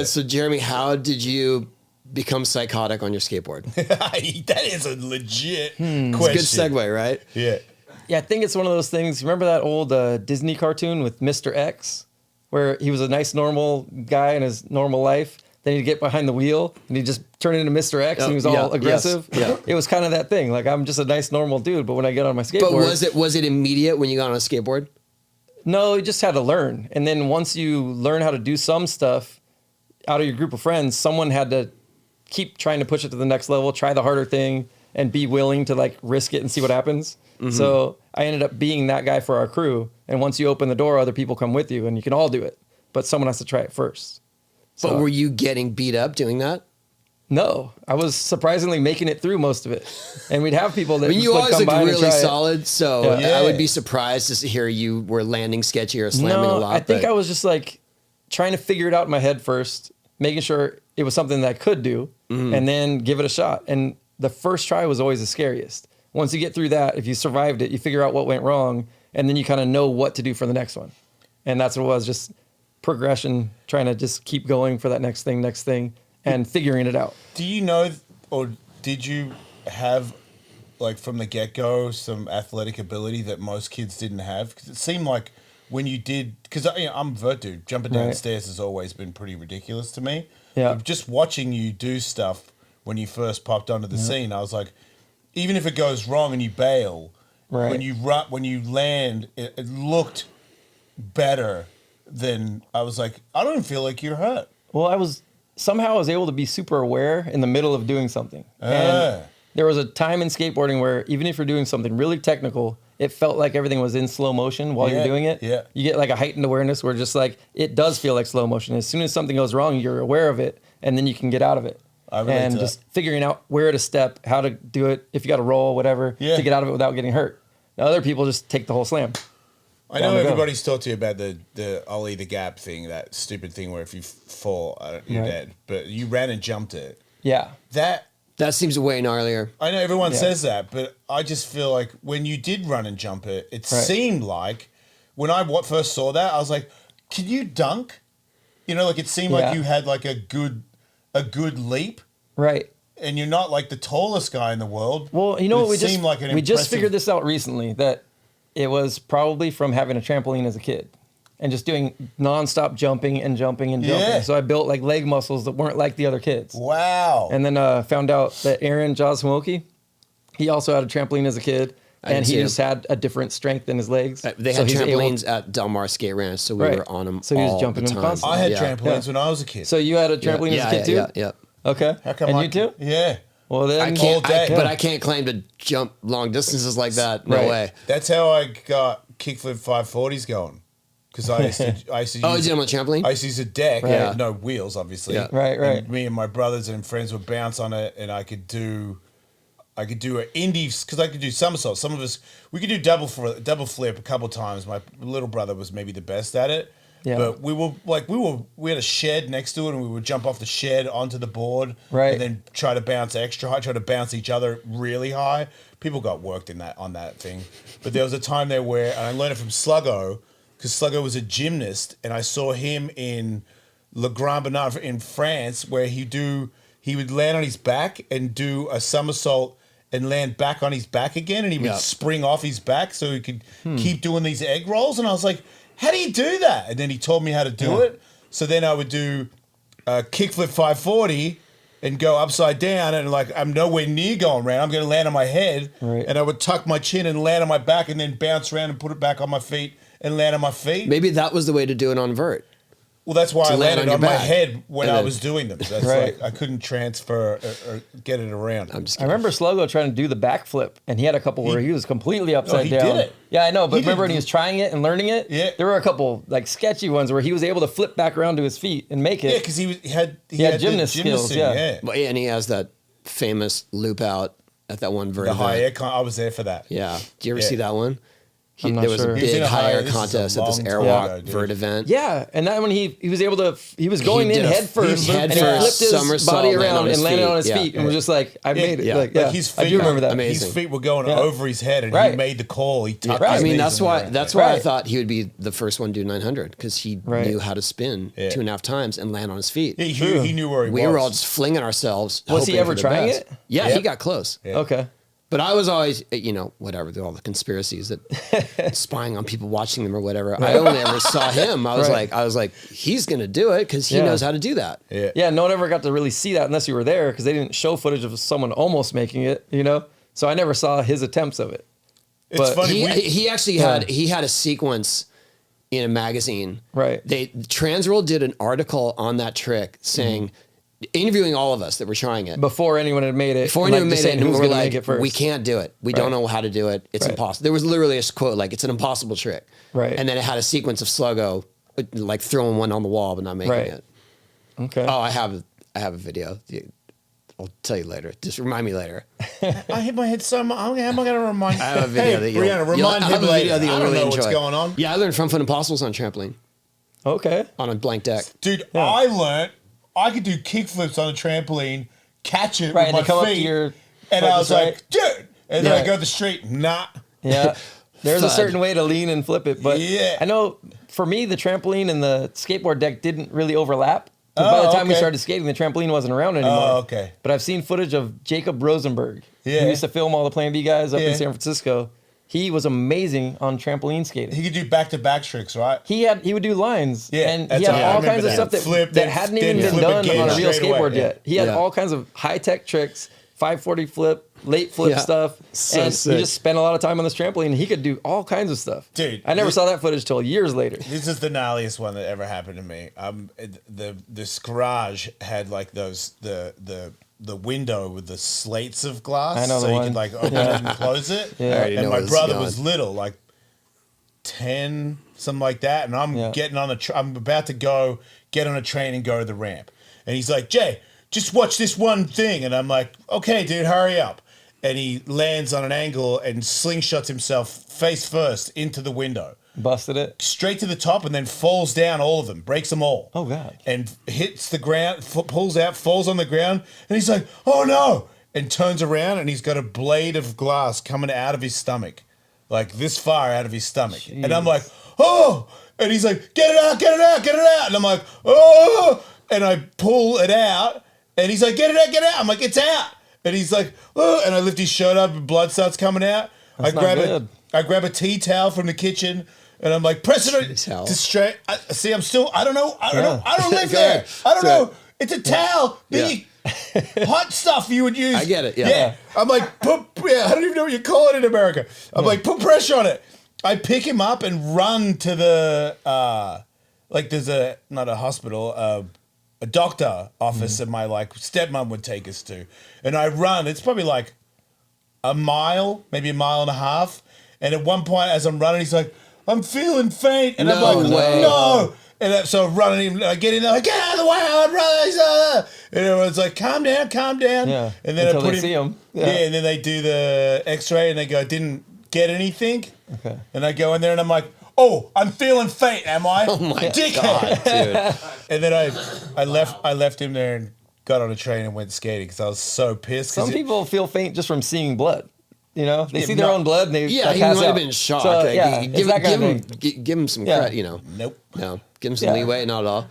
So Jeremy, how did you become psychotic on your skateboard? That is a legit question. It's a good segue, right? Yeah. Yeah, I think it's one of those things. Remember that old Disney cartoon with Mr. X, where he was a nice, normal guy in his normal life. Then he'd get behind the wheel and he'd just turn into Mr. X and he was all aggressive. Yes, yeah. It was kind of that thing. Like, I'm just a nice, normal dude, but when I get on my skateboard... But was it immediate when you got on a skateboard? No, you just had to learn. And then once you learn how to do some stuff out of your group of friends, someone had to keep trying to push it to the next level, try the harder thing, and be willing to like risk it and see what happens. Mm-hmm. So I ended up being that guy for our crew. And once you open the door, other people come with you and you can all do it. But someone has to try it first. So, but were you getting beat up doing that? No, I was surprisingly making it through most of it. And we'd have people that you always look really solid, so yeah. I would be surprised to hear you were landing sketchy or slamming a lot. I think I was just like trying to figure it out in my head first, making sure it was something that I could do, and then give it a shot. And the first try was always the scariest. Once you get through that, if you survived it, you figure out what went wrong, and then you kind of know what to do for the next one. And that's what it was, just progression, trying to just keep going for that next thing, and figuring it out. Do you know, or did you have, like from the get-go, some athletic ability that most kids didn't have? Because it seemed like when you did, because I'm a vert dude, jumping downstairs has always been pretty ridiculous to me. Yeah. But just watching you do stuff when you first popped onto the scene, I was like, even if it goes wrong and you bail, when you land, it looked better than, I was like, I don't even feel like you're hurt. Well, I was able to be super aware in the middle of doing something. And there was a time in skateboarding where even if you're doing something really technical, it felt like everything was in slow motion while you're doing it. Yeah. You get like a heightened awareness where just like, it does feel like slow motion. As soon as something goes wrong, you're aware of it and then you can get out of it. And just figuring out where to step, how to do it, if you got to roll, whatever, to get out of it without getting hurt. Now, other people just take the whole slam. I know everybody's talked to you about the Ollie the Gap thing, that stupid thing where if you fall, you're dead. But you ran and jumped it. Yeah. That seems way gnarlier. I know everyone says that, but I just feel like when you did run and jump it, it seemed like, when I first saw that, I was like, can you dunk? You know, like it seemed like you had like a good leap. Right. And you're not like the tallest guy in the world. Well, you know what, we just figured this out recently, that it was probably from having a trampoline as a kid and just doing nonstop jumping and jumping and jumping. Yeah. So I built like leg muscles that weren't like the other kids. Wow. And then found out that Aaron Josmoki, he also had a trampoline as a kid. And he just had a different strength in his legs. They had trampolines at Del Mar Skate Ranch, so we were on them. So he was jumping them constantly. I had trampolines when I was a kid. So you had a trampoline as a kid too? Yeah. Okay. How come and you too? Yeah. Well, then but I can't claim to jump long distances like that. No way. That's how I got kickflip 540s going. Because I used to use, you did them on a trampoline? I used to use a deck, no wheels, obviously. Yeah. Right. And me and my brothers and friends would bounce on it, and I could do an indie, because I could do somersaults. Some of us, we could do double flip a couple times. My little brother was maybe the best at it. Yeah. But we had a shed next to it, and we would jump off the shed onto the board, and then try to bounce extra high, try to bounce each other really high. People got worked on that thing. But there was a time there where, and I learned it from Sluggo, because Sluggo was a gymnast, and I saw him in Le Grand Bernard in France, where he would land on his back and do a somersault and land back on his back again, and he would spring off his back so he could keep doing these egg rolls. And I was like, how do you do that? And then he told me how to do it. So then I would do a kickflip 540 and go upside down, and like I'm nowhere near going around. I'm going to land on my head, and I would tuck my chin and land on my back, and then bounce around and put it back on my feet and land on my feet. Maybe that was the way to do it on vert. Well, that's why I landed on my head when I was doing them. That's like I couldn't transfer or get it around. I remember Sluggo trying to do the backflip, and he had a couple where he was completely upside down. Did it. Yeah, I know, but remember when he was trying it and learning it? Yeah. There were a couple like sketchy ones where he was able to flip back around to his feet and make it. Yeah, because he had gymnast skills. Yeah. Well, and he has that famous loop out at that one vert. The high air. I was there for that. Yeah. Did you ever see that one? There was a big higher contest at this airwalk vert event. Yeah, and that when he was able to, he was going in head first, and he flipped his body around and landed on his feet, and was just like, I made it. Like his feet, I do remember that. Amazing. His feet were going over his head, and he made the call. He tucked I mean, that's why I thought he would be the first one to do 900, because he knew how to spin 2.5 times and land on his feet. He knew where he was. We were all just flinging ourselves. Was he ever trying it? Yeah, he got close. Okay. But I was always, whatever, all the conspiracies that spying on people watching them or whatever. I only ever saw him. I was like, he's going to do it because he knows how to do that. Yeah, no one ever got to really see that unless you were there, because they didn't show footage of someone almost making it, So I never saw his attempts of it. It's funny. He actually had a sequence in a magazine. Right. Transworld did an article on that trick saying, interviewing all of us that were trying it before anyone had made it. Before anyone made it, and we were like, it first. We can't do it. We don't know how to do it. It's impossible. There was literally a quote like, "It's an impossible trick." Right. And then it had a sequence of Sluggo like throwing one on the wall but not making it. Okay. Oh, I have a video. I'll tell you later. Just remind me later. I hit my head so much. How am I going to remind you? I have a video that Brianna, remind him later. I don't know what's going on. Yeah, I learned front foot impossibles on trampoline. Okay. On a blank deck. Dude, I learned I could do kickflips on a trampoline, catch it with my feet, and I was like, dude. And then I go to the street, nah. Yeah. There's a certain way to lean and flip it. But yeah. I know for me, the trampoline and the skateboard deck didn't really overlap. By the time we started skating, the trampoline wasn't around anymore. Oh, okay. But I've seen footage of Jacob Rosenberg. Yeah. Who used to film all the Plan B guys up in San Francisco. He was amazing on trampoline skating. He could do back-to-back tricks, right? He would do lines. Yeah, and he had all kinds of stuff that hadn't even been done on a real skateboard yet. He had all kinds of high-tech tricks, 540 flip, late flip stuff. And he just spent a lot of time on this trampoline. He could do all kinds of stuff. Dude. I never saw that footage till years later. This is the gnarliest one that ever happened to me. This garage had like the window with the slates of glass. I know so the you one. could like open it and close it. Yeah. And my brother was little, like 10, something like that. And I'm getting on I'm about to get on a train and go to the ramp. And he's like, Jay, just watch this one thing. And I'm like, okay, dude, hurry up. And he lands on an angle and slingshots himself face first into the window. Busted it? Straight to the top and then falls down all of them, breaks them all. Oh, God. And hits the ground, pulls out, falls on the ground, and he's like, oh, no, and turns around, and he's got a blade of glass coming out of his stomach, like this far out of his stomach. Jeez. And I'm like, oh, and he's like, get it out, get it out, get it out. And I'm like, oh, and I pull it out, and he's like, get it out, get it out. I'm like, it's out. And he's like, oh, and I lift his shirt up, and blood starts coming out. I grab a tea towel from the kitchen, and I'm like, press it to straight. See, I don't know. I don't live there. I don't know. It's a towel. The hot stuff you would use. I get it. Yeah. I'm like, I don't even know what you call it in America. I'm like, put pressure on it. I pick him up and run to the, there's not a hospital, a doctor office that my stepmom would take us to. And I run. It's probably like a mile, maybe a mile and a half. And at one point, as I'm running, he's like, I'm feeling faint. And I'm like, no. And so I'm running, I get in there, like, get out of the way, I'm running. And everyone's like, calm down, calm down. Yeah. And then until I put they see him. Yeah. And then they do the x-ray and they go, didn't get anything. Okay. And I go in there and I'm like, oh, I'm feeling faint, am I? Oh my dickhead. God, dude. And then I left him there and got on a train and went skating because I was so pissed. Some people feel faint just from seeing blood. They see their own blood and they he pass might have out. been shocked. So, give give him some credit, Nope. No, give him some leeway, not at all.